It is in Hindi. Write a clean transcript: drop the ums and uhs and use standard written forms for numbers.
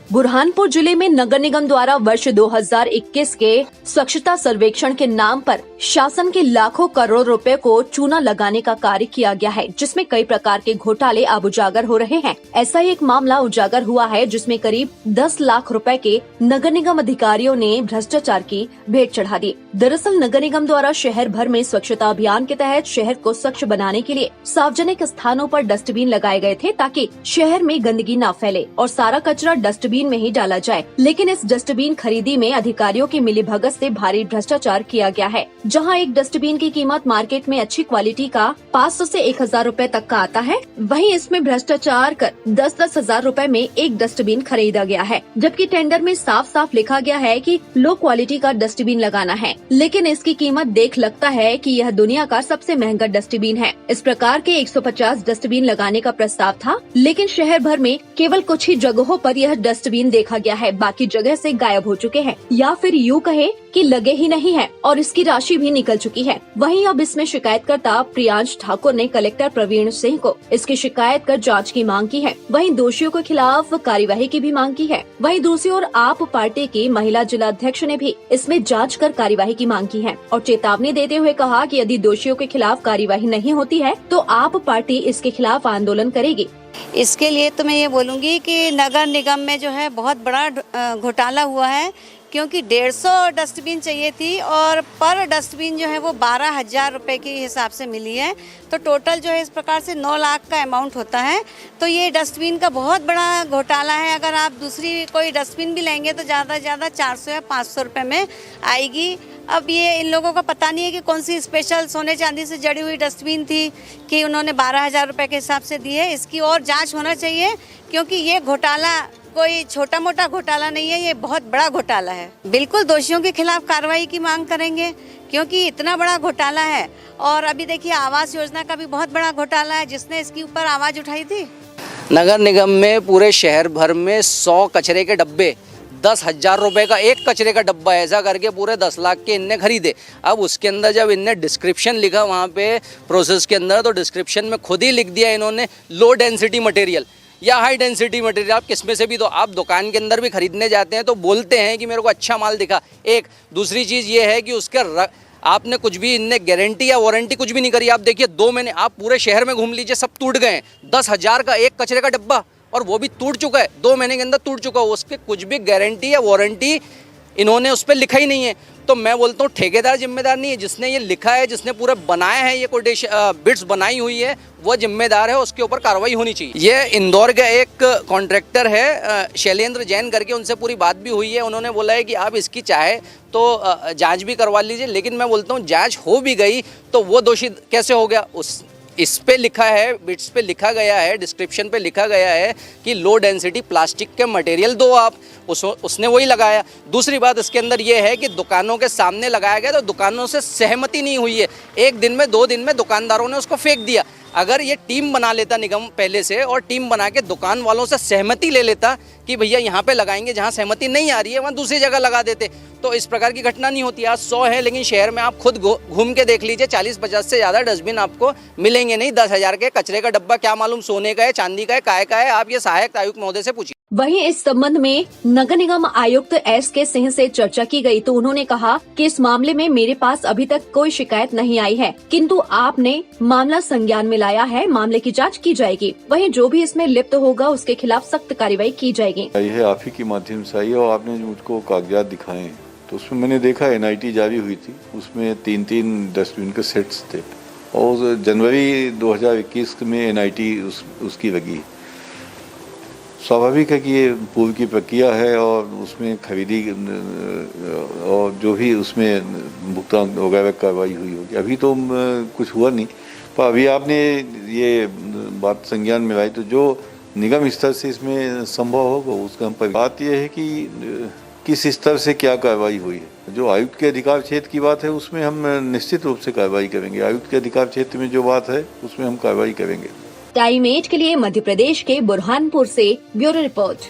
बुरहानपुर जिले में नगर निगम द्वारा वर्ष 2021 के स्वच्छता सर्वेक्षण के नाम पर शासन के लाखों करोड़ रुपए को चूना लगाने का कार्य किया गया है, जिसमें कई प्रकार के घोटाले अब उजागर हो रहे हैं। ऐसा ही एक मामला उजागर हुआ है जिसमें करीब 10 लाख रुपए के नगर निगम अधिकारियों ने भ्रष्टाचार की भेंट चढ़ा दी। दरअसल नगर निगम द्वारा शहर भर में स्वच्छता अभियान के तहत शहर को स्वच्छ बनाने के लिए सार्वजनिक स्थानों पर डस्टबिन लगाए गए थे, ताकि शहर में गंदगी न फैले और सारा कचरा डस्टबिन में ही डाला जाए। लेकिन इस डस्टबिन खरीदी में अधिकारियों की मिलीभगत से भारी भ्रष्टाचार किया गया है। जहां एक डस्टबिन की कीमत मार्केट में अच्छी क्वालिटी का 500 से 1000 रुपए तक का आता है, वहीं इसमें भ्रष्टाचार कर 10-10 हजार रुपए में एक डस्टबिन खरीदा गया है। जबकि टेंडर में साफ साफ लिखा गया है कि लो क्वालिटी का डस्टबिन लगाना है, लेकिन इसकी कीमत देख लगता है कि यह दुनिया का सबसे महंगा डस्टबिन है। इस प्रकार के 150 डस्टबिन लगाने का प्रस्ताव था, लेकिन शहर भर में केवल कुछ ही जगहों पर यह डस्टबिन देखा गया है, बाकी जगह से गायब हो चुके हैं, या फिर यूँ कहे कि लगे ही नहीं है और इसकी राशि भी निकल चुकी है। वहीं अब इसमें शिकायतकर्ता प्रियांश ठाकुर ने कलेक्टर प्रवीण सिंह को इसकी शिकायत कर जांच की मांग की है। वहीं दोषियों के खिलाफ कार्यवाही की भी मांग की है। वहीं दूसरी ओर आप पार्टी की महिला जिला अध्यक्ष ने भी इसमें जांच कर कार्यवाही की मांग की है और चेतावनी देते हुए कहा कि यदि दोषियों के खिलाफ कार्यवाही नहीं होती है तो आप पार्टी इसके खिलाफ आंदोलन करेगी। इसके लिए तो मैं ये बोलूँगी कि नगर निगम में जो है बहुत बड़ा घोटाला हुआ है, क्योंकि 150 डस्टबिन चाहिए थी और पर डस्टबिन जो है वो 12,000 रुपये के हिसाब से मिली है। तो टोटल जो है इस प्रकार से 9 लाख का अमाउंट होता है। तो ये डस्टबिन का बहुत बड़ा घोटाला है। अगर आप दूसरी कोई डस्टबिन भी लेंगे तो ज़्यादा से ज़्यादा 400 या 500 रुपये में आएगी। अब ये इन लोगों को पता नहीं है कि कौन सी स्पेशल सोने चांदी से जड़ी हुई डस्टबिन थी कि उन्होंने 12,000 रुपये के हिसाब से दी है। इसकी और जाँच होना चाहिए, क्योंकि ये घोटाला कोई छोटा मोटा घोटाला नहीं है, ये बहुत बड़ा घोटाला है। बिल्कुल दोषियों के खिलाफ कार्रवाई की मांग करेंगे, क्योंकि इतना बड़ा घोटाला है। और अभी देखिए आवास योजना का भी बहुत बड़ा घोटाला है, जिसने इसके ऊपर आवाज़ उठाई थी। नगर निगम में पूरे शहर भर में 100 कचरे के डब्बे 10,000 रुपये का एक कचरे का डब्बा ऐसा करके पूरे 10 लाख के इनने खरीदे। अब उसके अंदर जब इनने डिस्क्रिप्शन लिखा वहाँ पे प्रोसेस के अंदर, तो डिस्क्रिप्शन में खुद ही लिख दिया इन्होंने लो डेंसिटी मटेरियल या हाई डेंसिटी मटेरियल। आप किसमें से भी, तो आप दुकान के अंदर भी खरीदने जाते हैं तो बोलते हैं कि मेरे को अच्छा माल दिखा। एक दूसरी चीज़ ये है कि उसका आपने कुछ भी इनने गारंटी या वारंटी कुछ भी नहीं करी। आप देखिए 2 महीने आप पूरे शहर में घूम लीजिए, सब टूट गए। 10,000 का एक कचरे का डब्बा, और वो भी टूट चुका है, 2 महीने के अंदर टूट चुका है। उसके कुछ भी गारंटी या वारंटी इन्होंने उस पर लिखा ही नहीं है। तो मैं बोलता हूँ ठेकेदार जिम्मेदार नहीं है, जिसने ये लिखा है, जिसने पूरा बनाया है, ये कोटेशन बिट्स बनाई हुई है, वो जिम्मेदार है, उसके ऊपर कार्रवाई होनी चाहिए। ये इंदौर का एक कॉन्ट्रैक्टर है शैलेंद्र जैन करके, उनसे पूरी बात भी हुई है। उन्होंने बोला है कि आप इसकी चाहे तो जांच भी करवा लीजिए, लेकिन मैं बोलता हूँ जांच हो भी गई तो वो दोषी कैसे हो गया। इस पे लिखा है, बिट्स पे लिखा गया है, डिस्क्रिप्शन पे लिखा गया है कि लो डेंसिटी प्लास्टिक के मटेरियल दो आप, उसने वही लगाया। दूसरी बात इसके अंदर ये है कि दुकानों के सामने लगाया गया तो दुकानों से सहमति नहीं हुई है। 1 दिन में 2 दिन में दुकानदारों ने उसको फेंक दिया। अगर ये टीम बना लेता निगम पहले से, और टीम बना के दुकान वालों से सहमति ले लेता कि भैया यहाँ पे लगाएंगे, जहाँ सहमति नहीं आ रही है वहाँ दूसरी जगह लगा देते, तो इस प्रकार की घटना नहीं होती। आज 100 है, लेकिन शहर में आप खुद घूम के देख लीजिए 40-50 से ज़्यादा डस्टबिन आपको मिलेंगे नहीं। 10,000 के कचरे का डब्बा क्या मालूम सोने का है, चांदी का है, काय का है, आप ये सहायक आयुक्त महोदय से पूछिए। वहीं इस संबंध में नगर निगम आयुक्त SK सिंह से चर्चा की गई तो उन्होंने कहा कि इस मामले में मेरे पास अभी तक कोई शिकायत नहीं आई है, किंतु आपने मामला संज्ञान में लाया है, मामले की जांच की जाएगी। वहीं जो भी इसमें लिप्त होगा उसके खिलाफ सख्त कार्रवाई की जाएगी। यह आप ही के माध्यम से आई है और आपने मुझको कागजात दिखाए तो उसमें मैंने देखा NIT जारी हुई थी, उसमें 3-3 डस्टबिन के सेट्स थे और जनवरी 2021 में NIT उसकी लगी। स्वाभाविक है कि ये पूर्व की प्रक्रिया है और उसमें खरीदी और जो भी उसमें भुगतान वगैरह कार्रवाई हुई होगी। अभी तो कुछ हुआ नहीं, पर अभी आपने ये बात संज्ञान में लाई तो जो निगम स्तर से इसमें संभव होगा उसका हम पर। बात यह है कि किस स्तर से क्या कार्रवाई हुई है। जो आयुक्त के अधिकार क्षेत्र की बात है उसमें हम निश्चित रूप से कार्रवाई करेंगे। आयुक्त के अधिकार क्षेत्र में जो बात है उसमें हम कार्रवाई करेंगे। टाइम 8 के लिए मध्य प्रदेश के बुरहानपुर से ब्यूरो रिपोर्ट।